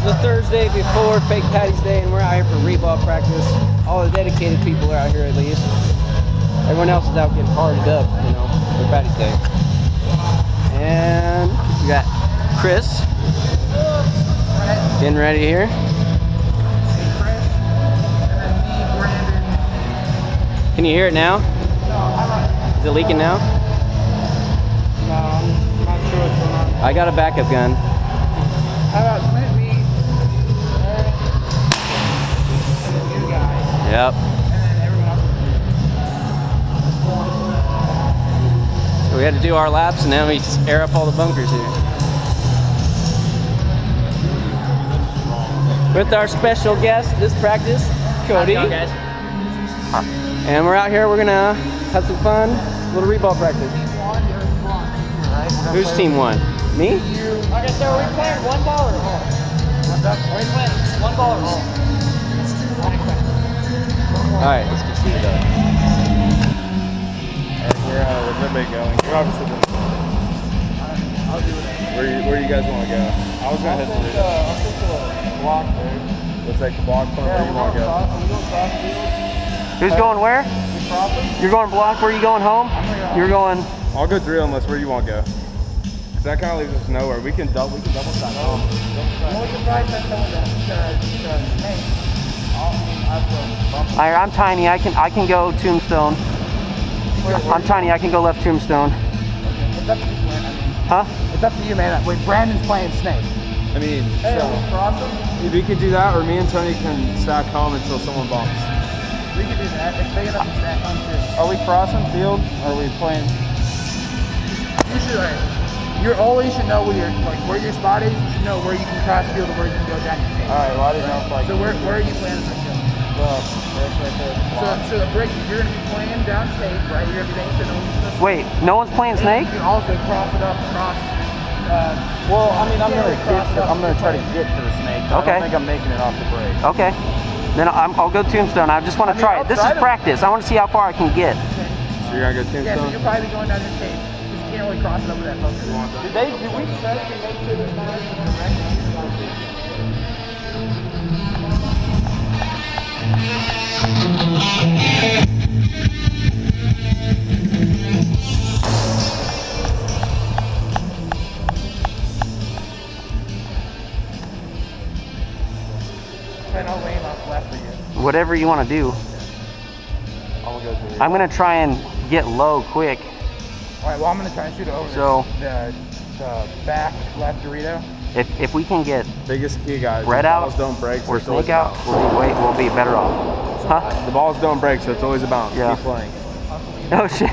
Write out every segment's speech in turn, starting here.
the Thursday before Fake Patty's Day, and we're out here for reball practice. All the dedicated people are out here at least. Everyone else is out getting partied up, you know, for Patty's Day. And we got Chris getting ready here. Can you hear it now? Is it leaking now? No, I'm not sure what's going on. I got a backup gun. How about me? You guys. Yep. And then everyone else. So we had to do our laps, and now we air up all the bunkers here. With our special guest this practice, Cody. How's it going, guys? And we're out here, we're gonna have some fun, little reball practice. Who's team one? Me? Okay, so are we playing one ball or all? What's up? Are we playing one ball or all? Alright, let's get seated up. Where's everybody going? You're obviously going. I'll do it. Where you guys want to go? I was going to hit I'll take the block there. Let's take the block front. Where you want to go? We go cross field. Who's going where? We crossing? You're going block. Where are you going home? You're going. I'll go drill unless where you want to go. Cause that kind of leaves us nowhere. We can double stack. Well, we can probably send someone to Nate. Alright, I'm tiny. I can go tombstone. I'm tiny. I can go left tombstone. It's up to you, man. Huh? It's up to you, man. Wait, Brandon's playing Snake. I mean, Hey, so are we crossing? we could do that, or me and Tony can stack home until someone bumps. We can do that. It's big enough to stack on too. Are we crossing field? Or are we playing? You should. You always should know where your spot is. You should know where you can cross field and where you can go down your field. All right. Well, I didn't know if So where are you playing this field? Right there. So the break, you're gonna be playing down Snake, right? You're gonna be making sure no one's missing. Wait, no one's playing Snake? You can also cross it up across. Well, I mean, I'm gonna try to get to the Snake. But Okay. I don't think I'm making it off the break. Okay. Then I'll go tombstone. I just want to try it. This is practice. I want to see how far I can get. So you're gonna go Yeah, so tombstone? you're probably going down your tape. Because you can't really cross it over that bunker. Did we check to make sure there's not anything direct? I'll lane off left for you. Whatever you want to do. I'm going to try and get low quick. All right, well, I'm going to try and shoot it over the back left Dorito. If we can get Biggest key, guys. red the out balls don't break, so or it's always snake out, bounce. we'll be better off. Huh? The balls don't break, so it's always a bounce. Yeah. Keep playing. Oh shit.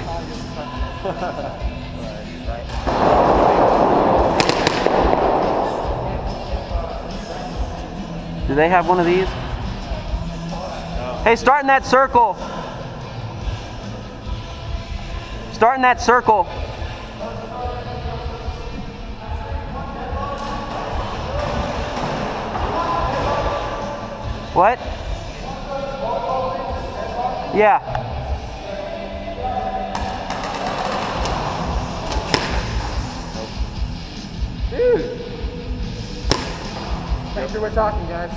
Do they have one of these? No. Hey, start in that circle. Start in that circle. What? Yeah. Dude! Make sure we're talking, guys.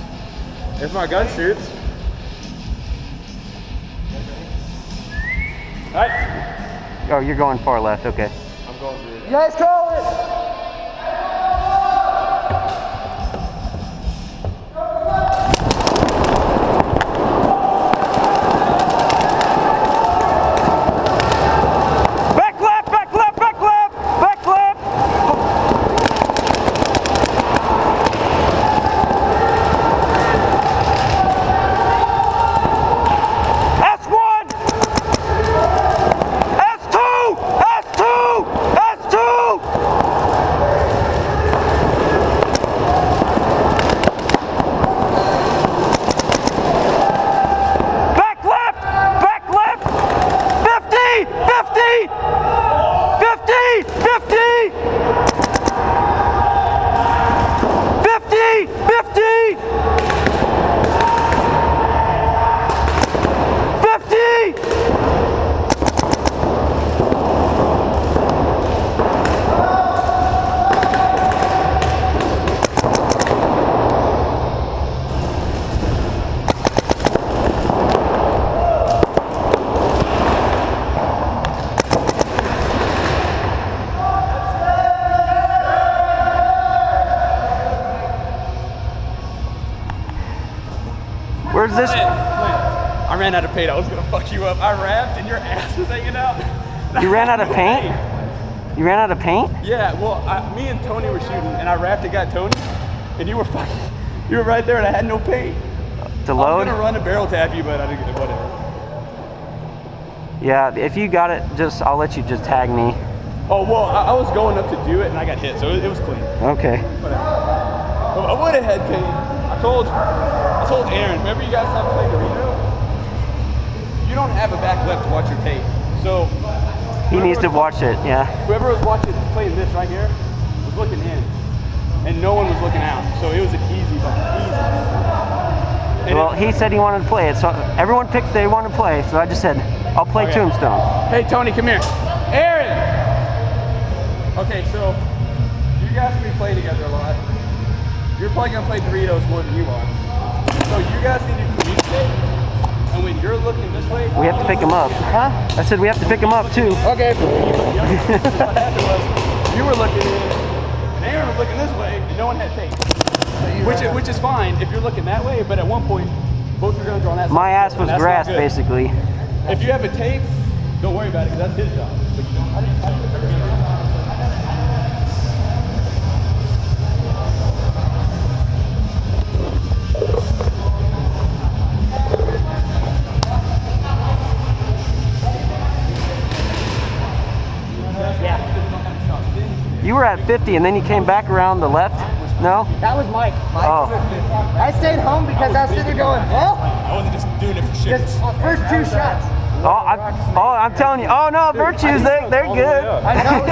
If my gun shoots. Alright. Oh, you're going far left. Okay. I'm going through. You guys call it! Where's this? I ran out of paint. I was gonna fuck you up. I wrapped and your ass was hanging out. You ran out of paint? You ran out of paint? Yeah, well, me and Tony were shooting, and I wrapped and got Tony, and you were right there, and I had no paint. To load? I was gonna run a barrel tap you, but I didn't get it, whatever. Yeah, if you got it, I'll let you just tag me. Oh, well, I was going up to do it, and I got hit, so it was clean. Okay. Well, I would have had paint. I told Aaron, remember you guys have played Dorito? You don't have a back left to watch your tape, so He needs to watch it, yeah. whoever was playing this right here was looking in, and no one was looking out, so it was an easy. Well, he said he wanted to play it, so everyone picked they wanted to play, so I just said, I'll play Tombstone. Hey, Tony, come here. Aaron! Okay, so you guys we play together a lot. You're probably gonna play Doritos more than you are. So you guys need to communicate, and when you're looking this way, We have to pick him up. Huh? I said we have to pick him up too. Okay. what happened was you were looking in, and Aaron was looking this way, and no one had tape. Which is fine if you're looking that way, but at one point, both your guns are on that side. My ass was That's grass, not good. basically. If you have a tape, don't worry about it, because that's his job. But you don't. I didn't You were at 50 and then you came back around the left? No? That was Mike. Oh. I stayed home because I was sitting there going, oh, I wasn't just doing it for shit. just first 2 shots. I'm telling you. Oh no, Virtues, they're good. I know.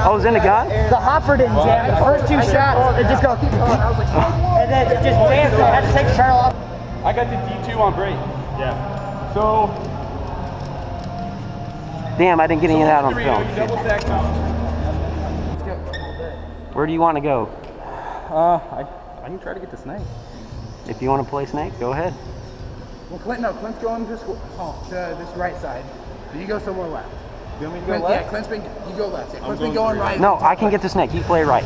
Oh, was in the gun? The hopper didn't jam. The first 2 shots, it just goes, and then it just jammed. So I had to take Charles off. I got the D2 on break. Yeah. So, Damn, I didn't get any of that on Dorito, film. you double stack them. Where do you want to go? I can try to get the snake. If you want to play Snake, go ahead. Well, Clint's going to this right side. So you go somewhere left. You want me to go left? Yeah, Clint's been, you go left. Yeah, Clint's been going right. No, I can get the Snake. You play right.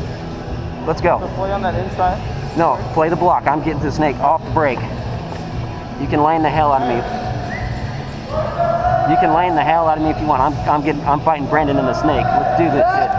Let's go. So play on that inside? No, play the block. I'm getting the Snake off the break. You can lane the hell out of me. You can lane the hell out of me if you want. I'm fighting Brandon in the Snake. Let's do this shit.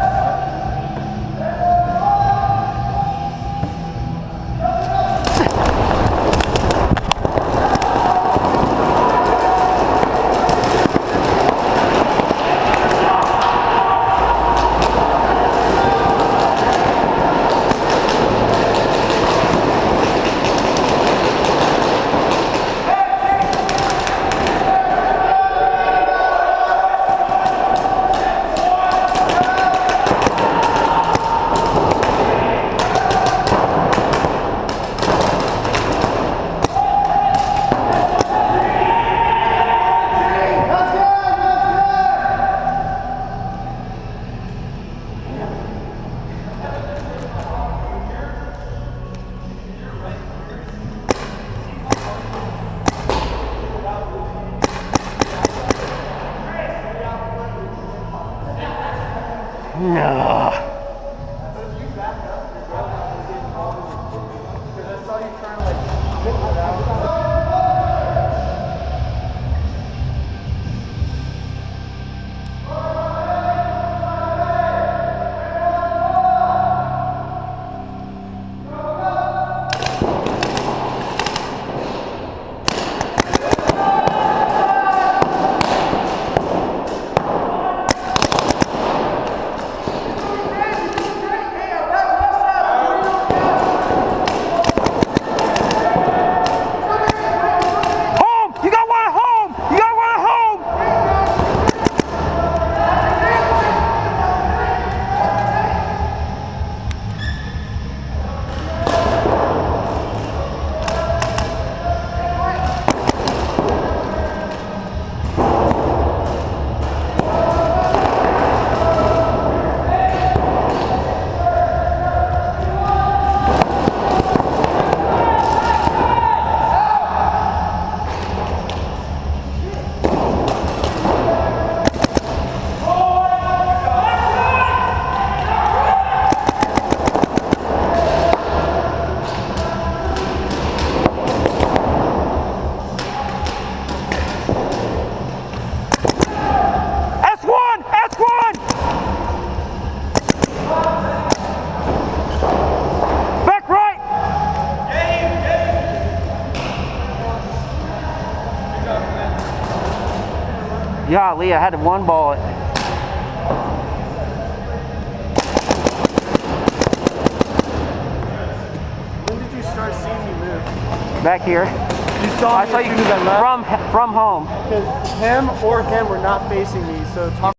No. Golly, I had to one ball it. When did you start seeing me move? Back here. You saw I me saw as you soon as I left? from home. Because him or him were not facing me, so talk